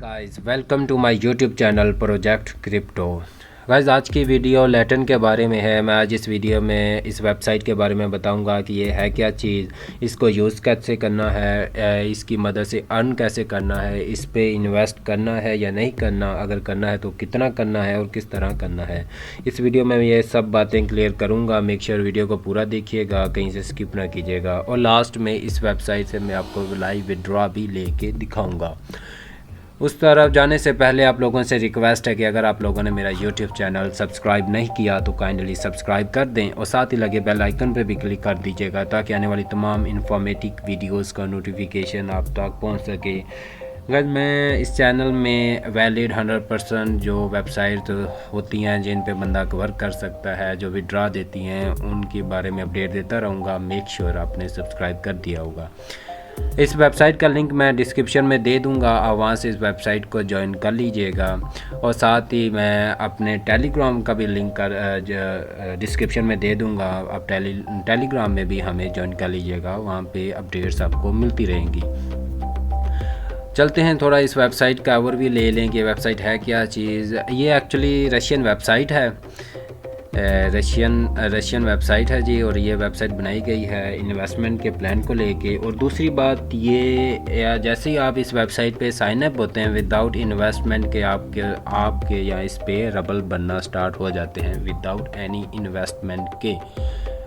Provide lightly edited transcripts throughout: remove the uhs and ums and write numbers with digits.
Guys welcome to my YouTube channel project crypto. Guys आज की video Layton के बारे में है। मैं आज इस वीडियो में इस वेबसाइट के बारे में बताऊंगा कि ये है क्या चीज़, इसको यूज़ कैसे करना है, इसकी मदद से अर्न कैसे करना है, इस पे इन्वेस्ट करना है या नहीं करना, अगर करना है तो कितना करना है और किस तरह करना है। इस वीडियो में ये सब बातें क्लियर करूँगा। मेक श्योर वीडियो को पूरा देखिएगा, कहीं से स्किप ना कीजिएगा। और लास्ट में इस वेबसाइट से मैं आपको लाइव विड्रॉ भी लेके दिखाऊँगा। उस तरफ जाने से पहले आप लोगों से रिक्वेस्ट है कि अगर आप लोगों ने मेरा यूट्यूब चैनल सब्सक्राइब नहीं किया तो काइंडली सब्सक्राइब कर दें और साथ ही लगे बेल आइकन पर भी क्लिक कर दीजिएगा ताकि आने वाली तमाम इन्फॉर्मेटिव वीडियोस का नोटिफिकेशन आप तक पहुंच सके। अगर मैं इस चैनल में वैलिड 100% जो वेबसाइट होती हैं जिन पे बंदा वर्क कर सकता है, जो विड्रॉ देती हैं, उनके बारे में अपडेट देता रहूँगा। मेक श्योर आपने सब्सक्राइब कर दिया होगा। इस वेबसाइट का लिंक मैं डिस्क्रिप्शन में दे दूंगा, आप वहाँ से इस वेबसाइट को ज्वाइन कर लीजिएगा। और साथ ही मैं अपने टेलीग्राम का भी लिंक डिस्क्रिप्शन में दे दूंगा, आप टेलीग्राम में भी हमें ज्वाइन कर लीजिएगा, वहाँ पे अपडेट्स आपको मिलती रहेंगी। चलते हैं थोड़ा इस वेबसाइट का ओवरव्यू ले लें कि वेबसाइट है क्या चीज़। ये एक्चुअली रशियन वेबसाइट है, रशियन वेबसाइट है जी। और ये वेबसाइट बनाई गई है इन्वेस्टमेंट के प्लान को लेके। और दूसरी बात ये, जैसे ही आप इस वेबसाइट पे साइन अप होते हैं विदाउट इन्वेस्टमेंट के आपके या इस पे रबल बनना स्टार्ट हो जाते हैं। विदाउट एनी इन्वेस्टमेंट के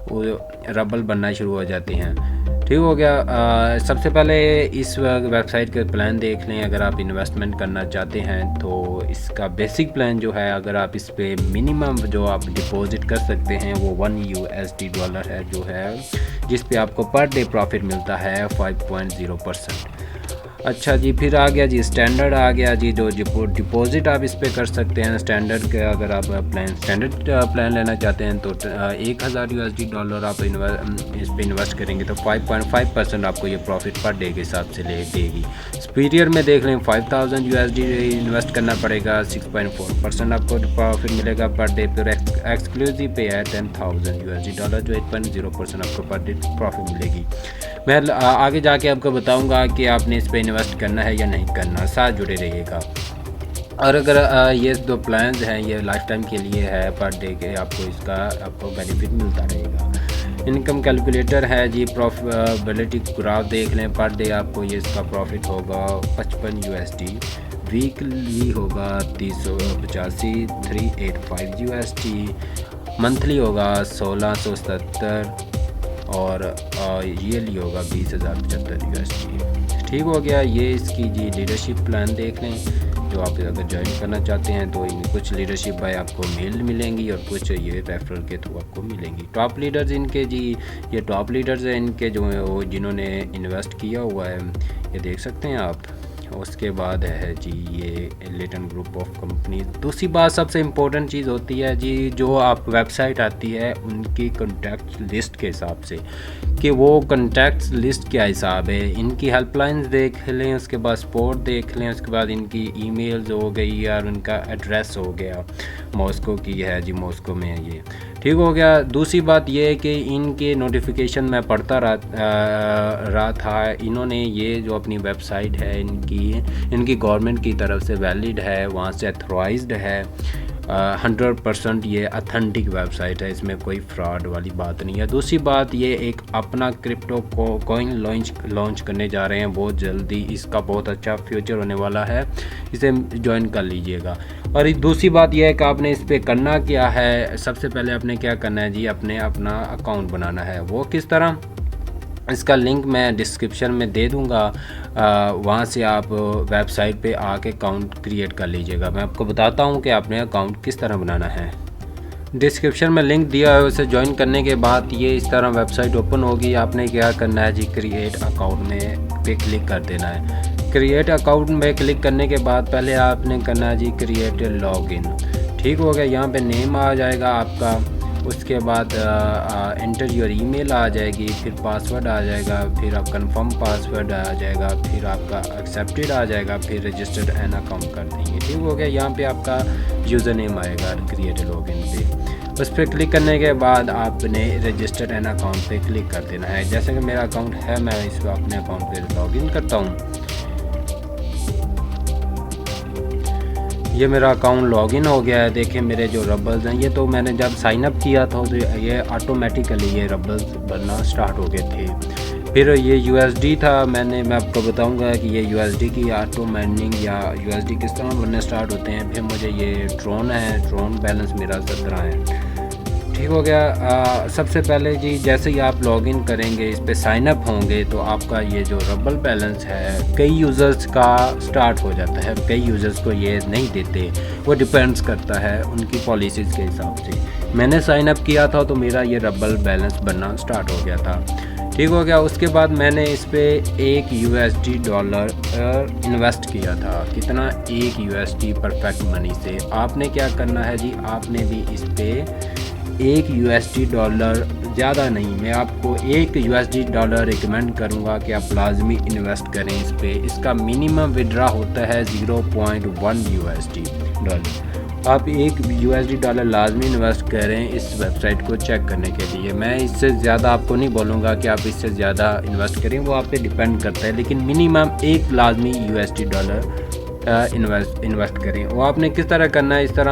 वो रबल बनना शुरू हो जाते हैं। ठीक हो गया। सबसे पहले इस वेबसाइट के प्लान देख लें। अगर आप इन्वेस्टमेंट करना चाहते हैं तो इसका बेसिक प्लान जो है, अगर आप इस पे मिनिमम जो आप डिपॉजिट कर सकते हैं वो $1 है, जो है जिस पे आपको पर डे प्रॉफिट मिलता है 5.0%। अच्छा जी, फिर आ गया जी स्टैंडर्ड आ गया जी, जो डिपॉजिट आप इस पे कर सकते हैं स्टैंडर्ड के। अगर आप स्टैंडर्ड प्लान लेना चाहते हैं तो $1000 आप इस पे इन्वेस्ट करेंगे तो 5.5% आपको ये प्रॉफिट पर डे के हिसाब से ले देगी। सुपीरियर में देख लें $5000 इन्वेस्ट करना पड़ेगा, 6.4% आपको प्रॉफिट मिलेगा पर डे। फिर एक्सक्लूसिव पे है $10,000 जो 8.0% आपको पर डे प्रॉफिट मिलेगी। मैं आगे जाके आपको बताऊंगा कि आपने इस पे इन्वेस्ट करना है या नहीं करना, साथ जुड़े रहिएगा। और अगर ये दो प्लान्स हैं ये लाइफ टाइम के लिए है, पर डे के आपको बेनिफिट मिलता रहेगा। इनकम कैलकुलेटर है जी, प्रॉफिटेबिलिटी ग्राफ देख लें। पर डे आपको ये इसका प्रॉफिट होगा $55, वीकली होगा 385 $385, मंथली होगा 1670 और ईयरली होगा $20,075। ठीक हो गया। ये इसकी जी लीडरशिप प्लान देख लें, जो आप अगर ज्वाइन करना चाहते हैं तो कुछ लीडरशिप बाय आपको मेल मिलेंगी और कुछ ये रेफरल के थ्रू आपको मिलेंगी। टॉप लीडर्स इनके जी, ये टॉप लीडर्स हैं इनके जो है वो जिन्होंने इन्वेस्ट किया हुआ है, ये देख सकते हैं आप। उसके बाद है जी ये लेटन ग्रुप ऑफ कंपनी। दूसरी बात सबसे इम्पोर्टेंट चीज़ होती है जी, जो आप वेबसाइट आती है उनकी कॉन्टैक्ट लिस्ट के हिसाब से कि वो कॉन्टैक्ट लिस्ट क्या हिसाब है। इनकी हेल्पलाइंस देख लें, उसके बाद सपोर्ट देख लें, उसके बाद इनकी ईमेल्स हो गई और उनका एड्रेस हो गया। मॉस्को की है जी, मॉस्को में है ये। ठीक हो गया। दूसरी बात ये है कि इनके नोटिफिकेशन मैं पढ़ता रहा था। इन्होंने ये जो अपनी वेबसाइट है इनकी गवर्नमेंट की तरफ से वैलिड है, वहाँ से अथोराइज्ड है। 100% ये अथेंटिक वेबसाइट है, इसमें कोई फ्रॉड वाली बात नहीं है। दूसरी बात ये एक अपना क्रिप्टो कॉइन लॉन्च करने जा रहे हैं बहुत जल्दी, इसका बहुत अच्छा फ्यूचर होने वाला है, इसे ज्वाइन कर लीजिएगा। और दूसरी बात यह है कि आपने इस पर करना क्या है। सबसे पहले आपने क्या करना है जी, अपना अकाउंट बनाना है। वो किस तरह, इसका लिंक मैं डिस्क्रिप्शन में दे दूंगा, वहाँ से आप वेबसाइट पे आके अकाउंट क्रिएट कर लीजिएगा। मैं आपको बताता हूँ कि आपने अकाउंट किस तरह बनाना है। डिस्क्रिप्शन में लिंक दिया है, उसे ज्वाइन करने के बाद ये इस तरह वेबसाइट ओपन होगी। आपने क्या करना है जी, क्रिएट अकाउंट में पे क्लिक कर देना है। क्रिएट अकाउंट में क्लिक करने के बाद पहले आपने करना है जी क्रिएट लॉगिन। ठीक हो गया। यहाँ पे नेम आ जाएगा आपका, उसके बाद एंटर योर ईमेल आ जाएगी, फिर पासवर्ड आ जाएगा, फिर आप कंफर्म पासवर्ड आ जाएगा, फिर आपका एक्सेप्टेड आ जाएगा, फिर रजिस्टर्ड एन अकाउंट कर देंगे। ठीक हो गया। यहाँ पे आपका यूज़र नेम आएगा क्रिएट लॉगिन पे। उस पर क्लिक करने के बाद आपने रजिस्टर्ड एन अकाउंट पे क्लिक कर देना है। जैसे कि मेरा अकाउंट है, मैं इस अपने अकाउंट पे लॉगिन करता हूँ। ये मेरा अकाउंट लॉगिन हो गया है। देखिए मेरे जो रबल्स हैं, ये तो मैंने जब साइन अप किया था तो ये ऑटोमेटिकली ये रबल्स बनना स्टार्ट हो गए थे। फिर ये USD था, मैं आपको बताऊंगा कि ये USD की ऑटो माइनिंग या USD किस तरह बनने स्टार्ट होते हैं। फिर मुझे ये ट्रोन है, ट्रोन बैलेंस मेरा 17 है। ठीक हो गया। सबसे पहले जी जैसे ही आप लॉगिन करेंगे, इस पे साइन अप होंगे, तो आपका ये जो रबल बैलेंस है कई यूज़र्स का स्टार्ट हो जाता है। कई यूज़र्स को ये नहीं देते, वो डिपेंड्स करता है उनकी पॉलिसीज़ के हिसाब से। मैंने साइन अप किया था तो मेरा ये रबल बैलेंस बनना स्टार्ट हो गया था। ठीक हो गया। उसके बाद मैंने इस पर $1 इन्वेस्ट किया था। कितना? $1 परफेक्ट मनी से। आपने क्या करना है जी, आपने भी इस पर $1 ज़्यादा नहीं, मैं आपको $1 रिकमेंड करूँगा कि आप लाजमी इन्वेस्ट करें इस पर। इसका मिनिमम विड्रा होता है $0.1। आप $1 लाजमी इन्वेस्ट करें इस वेबसाइट को चेक करने के लिए। मैं इससे ज़्यादा आपको नहीं बोलूँगा कि आप इससे ज़्यादा इन्वेस्ट करें, वो आप पे डिपेंड करता है, लेकिन मिनिमम $1 लाजमी इन्वेस्ट करें। वो आपने किस तरह करना है, इस तरह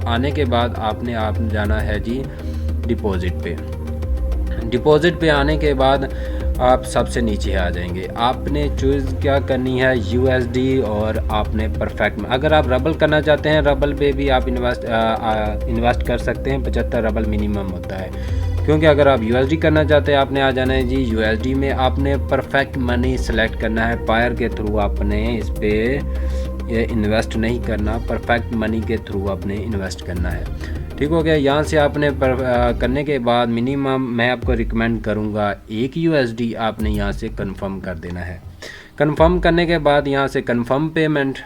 आने के बाद आपने जाना है जी डिपॉज़िट पे आने के बाद आप सबसे नीचे आ जाएंगे। आपने चूज़ क्या करनी है, USD, और आपने परफेक्ट। अगर आप रबल करना चाहते हैं, रबल पे भी आप इन्वेस्ट कर सकते हैं। 75 रबल मिनिमम होता है। क्योंकि अगर आप USD करना चाहते हैं, आपने आ जाना है जी USD में। आपने परफेक्ट मनी सेलेक्ट करना है। पायर के थ्रू आपने इस पर इन्वेस्ट नहीं करना, परफेक्ट मनी के थ्रू आपने इन्वेस्ट करना है। ठीक हो गया। यहाँ से आपने करने के बाद मिनिमम मैं आपको रिकमेंड करूँगा $1 आपने यहाँ से कंफर्म कर देना है। कंफर्म करने के बाद यहाँ से कंफर्म पेमेंट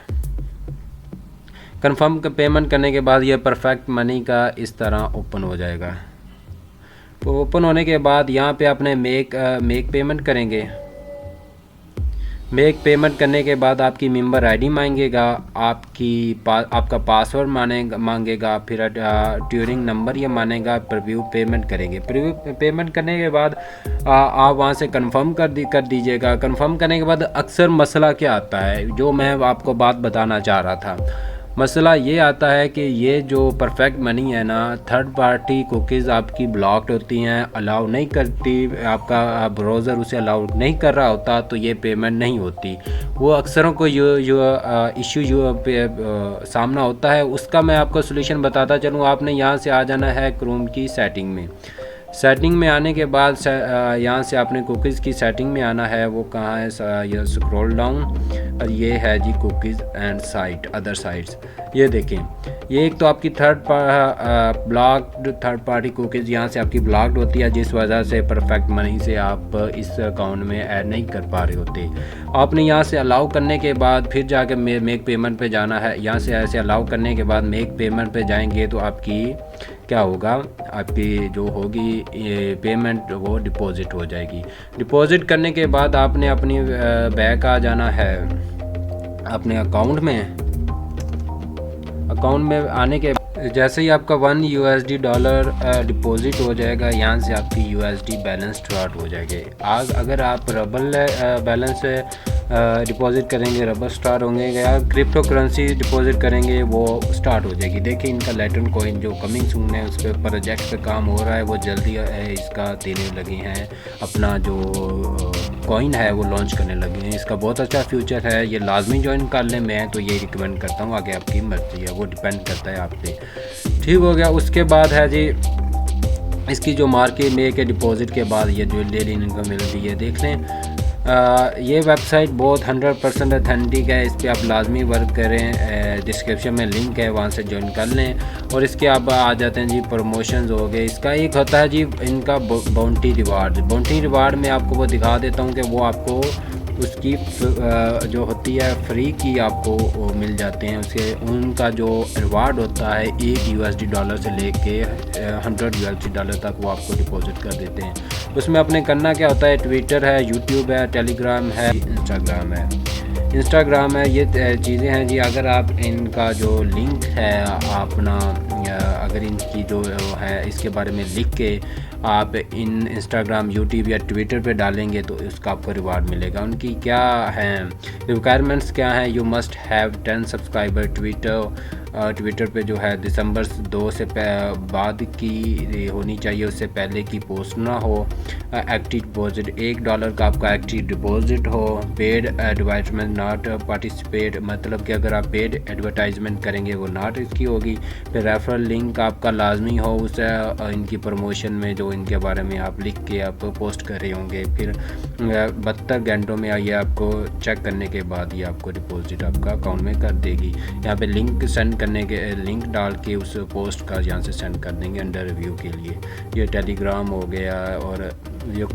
करने के बाद ये परफेक्ट मनी का इस तरह ओपन हो जाएगा। तो ओपन होने के बाद यहाँ पे आपने मेक पेमेंट करेंगे। मेक पेमेंट करने के बाद आपकी मेंबर आईडी मांगेगा, आपका पासवर्ड मांगेगा, फिर ट्यूरिंग नंबर ये मांगेगा। प्रीव्यू पेमेंट करेंगे। प्रीव्यू पेमेंट करने के बाद आप वहाँ से कंफर्म कर दीजिएगा। कंफर्म करने के बाद अक्सर मसला क्या आता है, जो मैं आपको बात बताना चाह रहा था, मसला ये आता है कि ये जो परफेक्ट मनी है ना, थर्ड पार्टी कुकीज़ आपकी ब्लॉक्ड होती हैं, अलाउ नहीं करती, आपका ब्राउज़र उसे अलाउ नहीं कर रहा होता, तो ये पेमेंट नहीं होती। वो अक्सरों को इशू सामना होता है। उसका मैं आपको सोल्यूशन बताता चलूँ। आपने यहाँ से आ जाना है क्रोम की सेटिंग में। सेटिंग में आने के बाद यहाँ से आपने कुकीज़ की सेटिंग में आना है। वो कहाँ है, ये स्क्रॉल डाउन, और ये है जी कुकीज़ एंड अदर साइट्स। ये देखें, ये एक तो आपकी थर्ड पार्टी कुकीज़ यहाँ से आपकी ब्लॉक्ड होती है, जिस वजह से परफेक्ट मनी से आप इस अकाउंट में ऐड नहीं कर पा रहे होते। आपने यहाँ से अलाउ करने के बाद फिर जाके मेक पेमेंट पे जाना है। यहाँ से ऐसे अलाउ करने के बाद मेक पेमेंट पे जाएंगे तो आपकी क्या होगा, आपकी जो होगी ये पेमेंट वो डिपॉज़िट हो जाएगी। डिपॉज़िट करने के बाद आपने अपनी बैक आ जाना है अपने अकाउंट में आने के जैसे ही आपका $1 डिपॉज़िट हो जाएगा, यहाँ से आपकी USD बैलेंस स्टार्ट हो जाएगी। अगर आप रबल बैलेंस डिपॉज़िट करेंगे, रबल स्टार्ट होंगे, या क्रिप्टो करेंसी डिपॉज़िट करेंगे, वो स्टार्ट हो जाएगी। देखिए इनका लैटन कॉइन जो कमिंग सून है, उस पर प्रोजेक्ट पे काम हो रहा है, वो जल्दी इसका देने लगे हैं, अपना जो कॉइन है वो लॉन्च करने लगे हैं। इसका बहुत अच्छा फ्यूचर है, ये लाजमी ज्वाइन कर लें। मैं तो ये रिकमेंड करता हूँ, आगे आपकी मर्जी है, वो डिपेंड करता है आप पे। ठीक हो गया। उसके बाद है जी इसकी जो मार्केट में के डिपॉज़िट के बाद ये जो डेली इनकम मिल रही है, देख लें। ये वेबसाइट बहुत 100% ऑथेंटिक है। इस पर आप लाजमी वर्क करें। डिस्क्रिप्शन में लिंक है, वहाँ से ज्वाइन कर लें। और इसके आप आ जाते हैं जी प्रमोशंस हो गए। इसका एक होता है जी इनका बाउंटी रिवार्ड में आपको वो दिखा देता हूँ कि वो आपको उसकी जो होती है फ्री की आपको मिल जाते हैं। उसके उनका जो रिवार्ड होता है $1 से लेके $100 तक वो आपको डिपॉजिट कर देते हैं। उसमें अपने करना क्या होता है, ट्विटर है, यूट्यूब है, टेलीग्राम है, इंस्टाग्राम है, ये चीज़ें हैं जी। अगर आप इनका जो लिंक है अपना, अगर इनकी जो है इसके बारे में लिख के आप इंस्टाग्राम, यूट्यूब या ट्विटर पे डालेंगे तो उसका आपको रिवार्ड मिलेगा। उनकी क्या है रिक्वायरमेंट्स, क्या हैं? You must have 10 subscriber Twitter पे जो है दिसंबर 2 से बाद की होनी चाहिए, उससे पहले की पोस्ट ना हो। एक्टिव डिपॉजिट $1 का आपका एक्टिव डिपॉजिट हो। पेड एडवर्टाइजमेंट नॉट पार्टिसिपेट, मतलब कि अगर आप पेड एडवर्टाइजमेंट करेंगे वो नॉट इसकी होगी। फिर रेफरल लिंक आपका लाजमी हो उस इनकी प्रमोशन में जो इनके बारे में आप लिख के आप पोस्ट कर रहे होंगे। फिर 72 घंटों में ये आपको चेक करने के बाद ये आपको डिपॉजिट आपका अकाउंट में कर देगी। यहाँ पे लिंक सेंड करने के लिंक डाल के उस पोस्ट का यहाँ से सेंड कर देंगे अंडर रिव्यू के लिए। ये टेलीग्राम हो गया और ये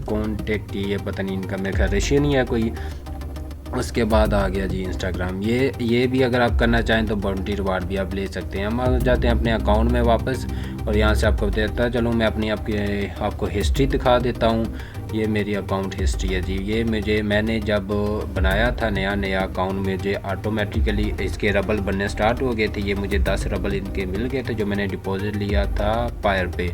कॉन्टेक्ट, ये पता नहीं इनका मेरे ख्याल रेशियन ही है कोई। उसके बाद आ गया जी इंस्टाग्राम। ये भी अगर आप करना चाहें तो बाउंड्री रिवार्ड भी आप ले सकते हैं। हम आ जाते हैं अपने अकाउंट में वापस और यहाँ से आपको देता है। चलो मैं अपनी आपको हिस्ट्री दिखा देता हूँ। ये मेरी अकाउंट हिस्ट्री है जी। ये मैंने जब बनाया था नया अकाउंट, मुझे ऑटोमेटिकली इसके रबल बनने स्टार्ट हो गए थे। ये मुझे 10 रबल इनके मिल गए थे जो मैंने डिपॉजिट लिया था पायर पे।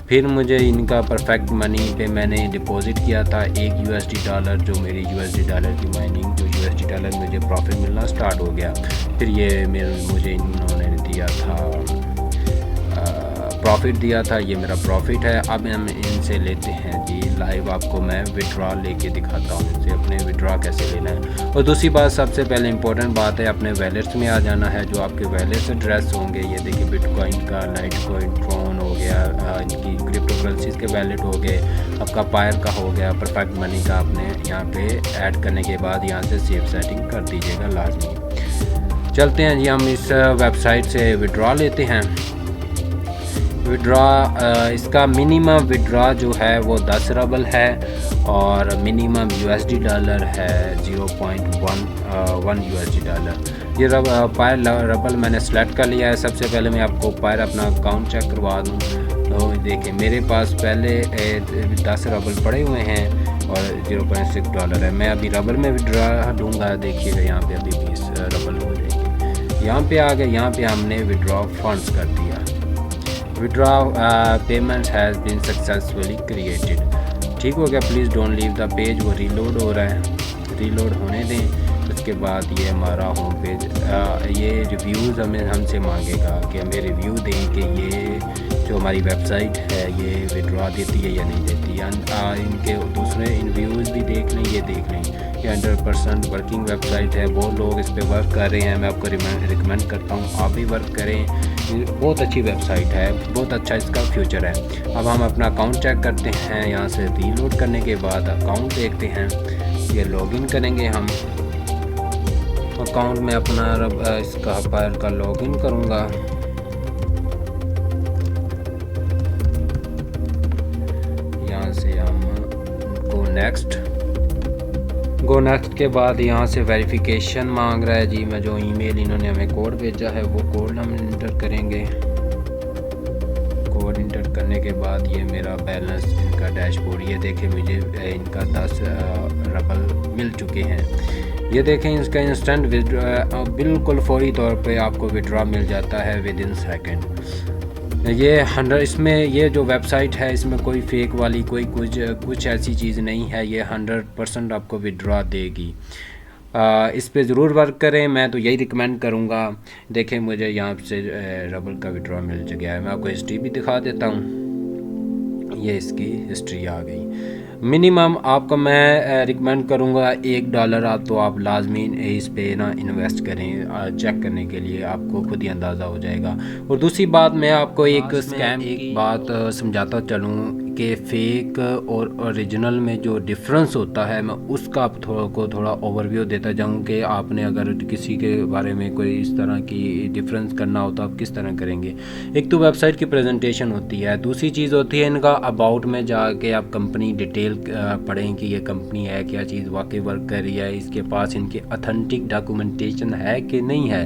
फिर मुझे इनका परफेक्ट मनी पे मैंने डिपॉजिट किया था $1 जो मेरी $1 की माइनिंग जो $1 मुझे प्रॉफिट मिलना स्टार्ट हो गया। फिर ये मुझे इन्होंने दिया था प्रॉफिट दिया था, ये मेरा प्रॉफिट है। अब हम इनसे लेते हैं जी लाइव, आपको मैं विड्रॉ लेके दिखाता हूँ इनसे अपने विड्रॉ कैसे लेना है। और दूसरी बात, सबसे पहले इंपॉर्टेंट बात है अपने वैलेट्स में आ जाना है। जो आपके वैलेट्स एड्रेस होंगे, ये देखिए बिटकॉइन का, लाइटकॉइन, ट्रोन हो गया, इनकी क्रिप्टो करेंसीज के वैलेट हो गए, आपका पायर का हो गया, परफेक्ट मनी का आपने यहाँ पे ऐड करने के बाद यहाँ से सेव सेटिंग कर दीजिएगा लाजमी। चलते हैं जी, हम इस वेबसाइट से विड्रॉ लेते हैं। विड्रॉ इसका मिनिमम विड्रॉ जो है वो 10 रबल है और मिनिमम $, है 0.1 $। ये पायर रबल मैंने सेलेक्ट कर लिया है। सबसे पहले मैं आपको पायर अपना अकाउंट चेक करवा दूँ तो देखिए मेरे पास पहले 10 रबल पड़े हुए हैं और $0.6 है। मैं अभी रबल में विड्रॉ दूँगा, देखिएगा यहाँ पे अभी 20 रबल हो जाएगी। यहाँ पे आ गए, यहाँ पे हमने विड्रॉ फंड्स कर दिया। Withdraw payment has been successfully created. ठीक हो गया। Please don't leave the page, वो रीलोड हो रहा है, रीलोड होने दें। उसके बाद ये हमारा होम पेज, ये रिव्यूज़ हमसे मांगेगा कि हमें रिव्यू दें कि ये जो हमारी वेबसाइट है ये विड्रॉ देती है या नहीं देती। इनके दूसरे रिव्यूज़ भी देख लें, ये देख लें। ये 100% वर्किंग वेबसाइट है, बहुत लोग इस पर वर्क कर रहे हैं। मैं आपको रिकमेंड करता हूँ आप भी वर्क करें। बहुत अच्छी वेबसाइट है, बहुत अच्छा इसका फ्यूचर है। अब हम अपना अकाउंट चेक करते हैं। यहाँ से रीलोड करने के बाद अकाउंट देखते हैं। ये लॉगिन करेंगे हम अकाउंट में अपना इसका पायर का लॉगिन करूँगा। यहाँ से हम गो नेक्स्ट के बाद यहाँ से वेरिफिकेशन मांग रहा है जी। मैं जो ईमेल इन्होंने हमें कोड भेजा है वो कोड हम इंटर करेंगे। कोड इंटर करने के बाद ये मेरा बैलेंस, इनका डैशबोर्ड, ये देखें मुझे इनका 10 रबल मिल चुके हैं। ये देखें इसका इंस्टेंट विड्रॉ बिल्कुल फौरी तौर पे आपको विड्रॉ मिल जाता है विदिन सेकंड। ये 100 इसमें ये जो वेबसाइट है इसमें कोई फेक वाली कोई कुछ ऐसी चीज़ नहीं है। ये 100% आपको विड्रॉ देगी। इस पे ज़रूर वर्क करें, मैं तो यही रिकमेंड करूँगा। देखें मुझे यहाँ से रबल का विड्रॉ मिल गया है। मैं आपको हिस्ट्री भी दिखा देता हूँ। ये इसकी हिस्ट्री आ गई। मिनिमम आपको मैं रिकमेंड करूँगा $1 तो आप लाजमी इस पे ना इन्वेस्ट करें। चेक करने के लिए आपको खुद ही अंदाज़ा हो जाएगा। और दूसरी बात, मैं आपको एक स्कैम की बात समझाता चलूँ कि फ़ेक और ओरिजिनल में जो डिफरेंस होता है, मैं उसका आप थोड़ा ओवरव्यू देता जाऊँ कि आपने अगर किसी के बारे में कोई इस तरह की डिफरेंस करना हो तो आप किस तरह करेंगे। एक तो वेबसाइट की प्रेजेंटेशन होती है, दूसरी चीज़ होती है इनका अबाउट में जाके आप कंपनी डिटेल पढ़ें कि ये कंपनी है क्या चीज़ वाकई वर्क कर रही है, इसके पास इनके ऑथेंटिक डॉक्यूमेंटेशन है कि नहीं है।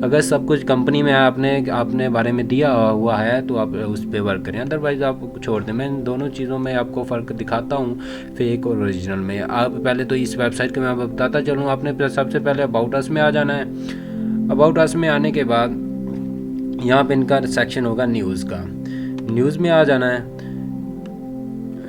अगर सब कुछ कंपनी में आपने बारे में दिया हुआ है तो आप उस पर वर्क करें, अदरवाइज़ आप छोड़ दें। मैं दोनों चीज़ों में आपको फ़र्क दिखाता हूँ, फेक और ओरिजिनल में। आप पहले तो इस वेबसाइट के मैं बताता चलूँ। आपने सबसे पहले अबाउट अस में आ जाना है। अबाउट अस में आने के बाद यहाँ पे इनका सेक्शन होगा न्यूज़ का, न्यूज़ में आ जाना है।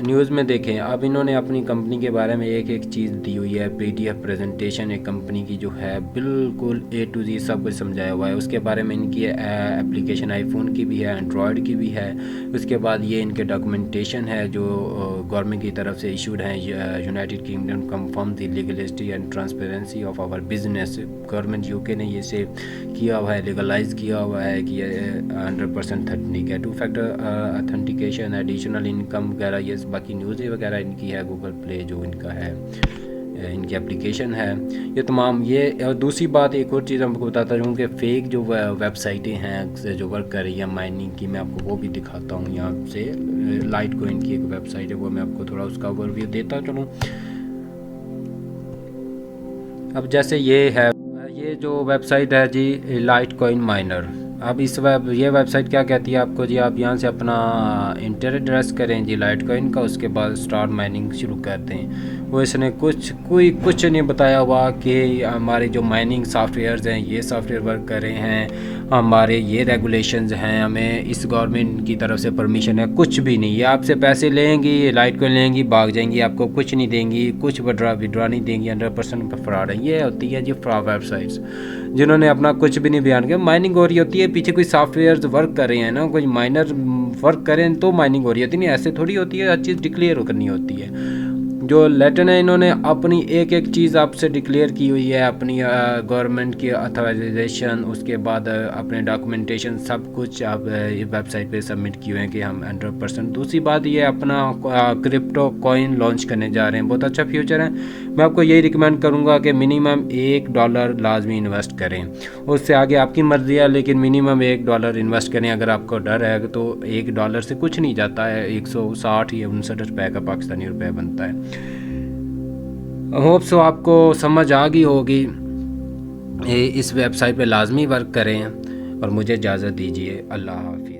न्यूज़ में देखें, अब इन्होंने अपनी कंपनी के बारे में एक एक चीज़ दी हुई है, PDF प्रेजेंटेशन एक कंपनी की जो है बिल्कुल A to Z सब कुछ समझाया हुआ है। उसके बारे में इनकी एप्लीकेशन आईफोन की भी है, एंड्रॉयड की भी है। उसके बाद ये इनके डॉक्यूमेंटेशन है जो गवर्नमेंट की तरफ से इशूड हैं। United Kingdom confirm the legality and transparency of our business. Government UK ने ये से किया हुआ है, लीगलाइज किया हुआ है कि ये 100% ऑथेंटिक है। 2 फैक्टर ऑथेंटिकेशन, एडिशनल इनकम वगैरह, ये बाकी न्यूज़ वगैरह इनकी है। गूगल प्ले जो इनका है, इनकी एप्लीकेशन है, ये तमाम ये। और दूसरी बात, एक और चीज़ आपको बताता हूँ कि फ़ेक जो वेबसाइटें हैं जो वर्क कर रही हैं माइनिंग की, मैं आपको वो भी दिखाता हूँ यहाँ से। लाइट कॉइन की एक वेबसाइट है, वो मैं आपको थोड़ा उसका ओवरव्यू देता चलूँ। अब जैसे ये है, ये जो वेबसाइट है जी लाइट कॉइन माइनर। अब ये वेबसाइट क्या कहती है आपको जी, आप यहाँ से अपना इंटरनेट एड्रेस करें जी लाइट कॉइन का, उसके बाद स्टार्ट माइनिंग शुरू कर दें। वो इसने कुछ नहीं बताया हुआ कि हमारे जो माइनिंग सॉफ्टवेयर्स हैं ये सॉफ्टवेयर वर्क कर रहे हैं, हमारे ये रेगुलेशंस हैं, हमें इस गवर्नमेंट की तरफ से परमिशन है, कुछ भी नहीं। ये आपसे पैसे लेंगी, लाइट कॉइन लेंगी, भाग जाएंगी, आपको कुछ नहीं देंगी, कुछ विड्रॉ नहीं देंगी। 100% फ्रॉड है। ये होती है जी फ्रॉड वेबसाइट्स, जिन्होंने अपना कुछ भी नहीं बयान किया। माइनिंग हो रही होती है, पीछे कोई सॉफ्टवेयर वर्क कर रहे हैं ना, कोई माइनर वर्क करें तो माइनिंग हो रही होती है, नहीं ऐसे थोड़ी होती है। हर चीज़ डिक्लेयर करनी होती है। जो लेटन है, इन्होंने अपनी एक एक चीज़ आपसे डिक्लेयर की हुई है, अपनी गवर्नमेंट की अथॉराइजेशन, उसके बाद अपने डॉक्यूमेंटेशन, सब कुछ आप वेबसाइट पे सबमिट किए हुए हैं कि हम 100%। दूसरी बात, ये अपना क्रिप्टो कॉइन लॉन्च करने जा रहे हैं, बहुत अच्छा फ्यूचर है। मैं आपको यही रिकमेंड करूँगा कि मिनिमम $1 लाजमी इन्वेस्ट करें। उससे आगे आपकी मर्ज़ी है, लेकिन मिनिमम $1 इन्वेस्ट करें। अगर आपको डर है तो $1 से कुछ नहीं जाता है, 160 या 59 रुपये का पाकिस्तानी रुपये बनता है। होप सो आपको समझ आ गई होगी। इस वेबसाइट पे लाजमी वर्क करें और मुझे इजाज़त दीजिए। अल्लाह हाफ़िज़।